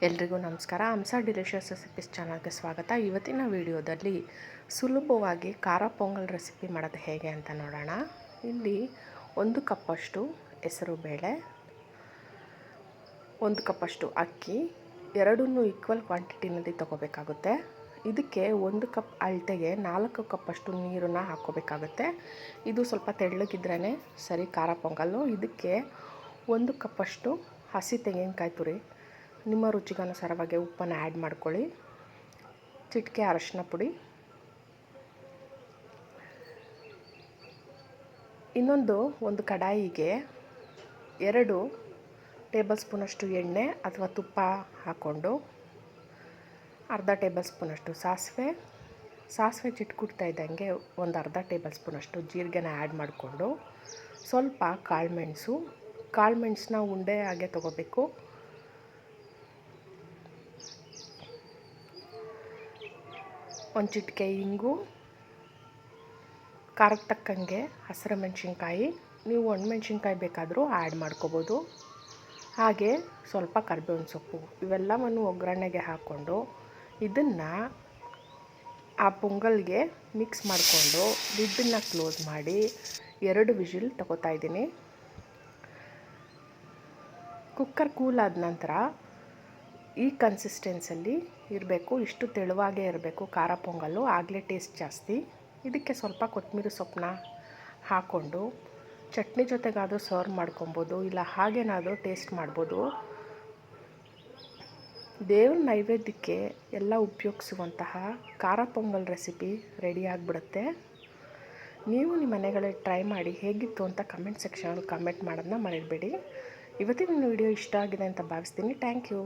ಎಲ್ರಿಗೂ ನಮಸ್ಕಾರ. ಹಂಸ delicious recipes ಚಾನಲ್ಗೆ ಸ್ವಾಗತ. ಇವತ್ತಿನ ವಿಡಿಯೋದಲ್ಲಿ ಸುಲಭವಾಗಿ ಖಾರ ಪೊಂಗಲ್ ರೆಸಿಪಿ ಮಾಡೋದು ಹೇಗೆ ಅಂತ ನೋಡೋಣ. ಇಲ್ಲಿ 1 ಕಪ್ಪಷ್ಟು ಹೆಸರುಬೇಳೆ, 1 ಕಪ್ಪಷ್ಟು ಅಕ್ಕಿ, ಎರಡನ್ನೂ ಈಕ್ವಲ್ ಕ್ವಾಂಟಿಟಿನಲ್ಲಿ ತೊಗೋಬೇಕಾಗುತ್ತೆ. ಇದಕ್ಕೆ 1 ಕಪ್ ಅಳತೆಗೆ 4 ಕಪ್ಪಷ್ಟು ನೀರನ್ನು ಹಾಕ್ಕೋಬೇಕಾಗುತ್ತೆ. ಇದು ಸ್ವಲ್ಪ ತೆಳ್ಳಗಿದ್ರೇ ಸರಿ ಖಾರ ಪೊಂಗಲ್ಲು. ಇದಕ್ಕೆ 1 ಕಪ್ಪಷ್ಟು ಹಸಿ ತೆಂಗಿನಕಾಯಿ ತುರಿ, ನಿಮ್ಮ ರುಚಿಗನುಸಾರವಾಗಿ ಉಪ್ಪನ್ನು ಆ್ಯಡ್ ಮಾಡ್ಕೊಳ್ಳಿ. ಚಿಟಿಕೆ ಅರಶಿನ ಪುಡಿ, ಒಂದು ಕಡಾಯಿಗೆ 2 ಟೇಬಲ್ ಸ್ಪೂನಷ್ಟು ಎಣ್ಣೆ ಅಥವಾ ತುಪ್ಪ ಹಾಕ್ಕೊಂಡು ಅರ್ಧ ಟೇಬಲ್ ಸ್ಪೂನಷ್ಟು ಸಾಸಿವೆ ಚಿಟ್ಕುಡ್ತಾ ಇದ್ದಂಗೆ ಒಂದು ಅರ್ಧ ಟೇಬಲ್ ಸ್ಪೂನಷ್ಟು ಜೀರಿಗೆನ ಆ್ಯಡ್ ಮಾಡಿಕೊಂಡು ಸ್ವಲ್ಪ ಕಾಳುಮೆಣಸನ್ನ ಉಂಡೆ ಹಾಗೆ ತೊಗೋಬೇಕು. ಒಂದು ಚಿಟಿಕೆ ಇಂಗು, ಖಾರಕ್ಕೆ ತಕ್ಕಂಗೆ ಹಸಿರು ಮೆಣಸಿನ್ಕಾಯಿ, ನೀವು ಒಣಮೆಣ್ಸಿನ್ಕಾಯಿ ಬೇಕಾದರೂ ಆ್ಯಡ್ ಮಾಡ್ಕೋಬೋದು. ಹಾಗೆ ಸ್ವಲ್ಪ ಕರಿಬೇವಿನ ಸೊಪ್ಪು, ಇವೆಲ್ಲವನ್ನು ಒಗ್ಗರಣೆಗೆ ಹಾಕ್ಕೊಂಡು ಇದನ್ನು ಆ ಪೊಂಗಲ್ಗೆ ಮಿಕ್ಸ್ ಮಾಡಿಕೊಂಡು ಲಿಡ್ಡನ್ನು ಕ್ಲೋಸ್ ಮಾಡಿ 2 ವಿಷಿಲ್ ತಗೋತಾ ಇದ್ದೀನಿ. ಕುಕ್ಕರ್ ಕೂಲ್ ಆದ ನಂತರ ಈ ಕನ್ಸಿಸ್ಟೆನ್ಸಲ್ಲಿ ಇರಬೇಕು, ಇಷ್ಟು ತೆಳುವಾಗೇ ಇರಬೇಕು ಖಾರ ಪೊಂಗಲ್ಲು, ಆಗಲೇ ಟೇಸ್ಟ್ ಜಾಸ್ತಿ. ಇದಕ್ಕೆ ಸ್ವಲ್ಪ ಕೊತ್ತಂಬರಿ ಸೊಪ್ಪನ್ನ ಹಾಕ್ಕೊಂಡು ಚಟ್ನಿ ಜೊತೆಗಾದರೂ ಸರ್ವ್ ಮಾಡ್ಕೊಬೋದು, ಇಲ್ಲ ಹಾಗೇನಾದರೂ ಟೇಸ್ಟ್ ಮಾಡ್ಬೋದು. ದೇವ್ರ ನೈವೇದ್ಯಕ್ಕೆ ಎಲ್ಲ ಉಪಯೋಗಿಸುವಂತಹ ಖಾರ ಪೊಂಗಲ್ ರೆಸಿಪಿ ರೆಡಿ ಆಗಿಬಿಡುತ್ತೆ. ನೀವು ನಿಮ್ಮ ಮನೆಗಳಲ್ಲಿ ಟ್ರೈ ಮಾಡಿ ಹೇಗಿತ್ತು ಅಂತ ಕಮೆಂಟ್ ಸೆಕ್ಷನಲ್ಲಿ ಕಮೆಂಟ್ ಮಾಡೋದನ್ನ ಮರಿಬೇಡಿ. ಇವತ್ತಿನ ವಿಡಿಯೋ ಇಷ್ಟ ಆಗಿದೆ ಅಂತ ಭಾವಿಸ್ತೀನಿ. Thank you.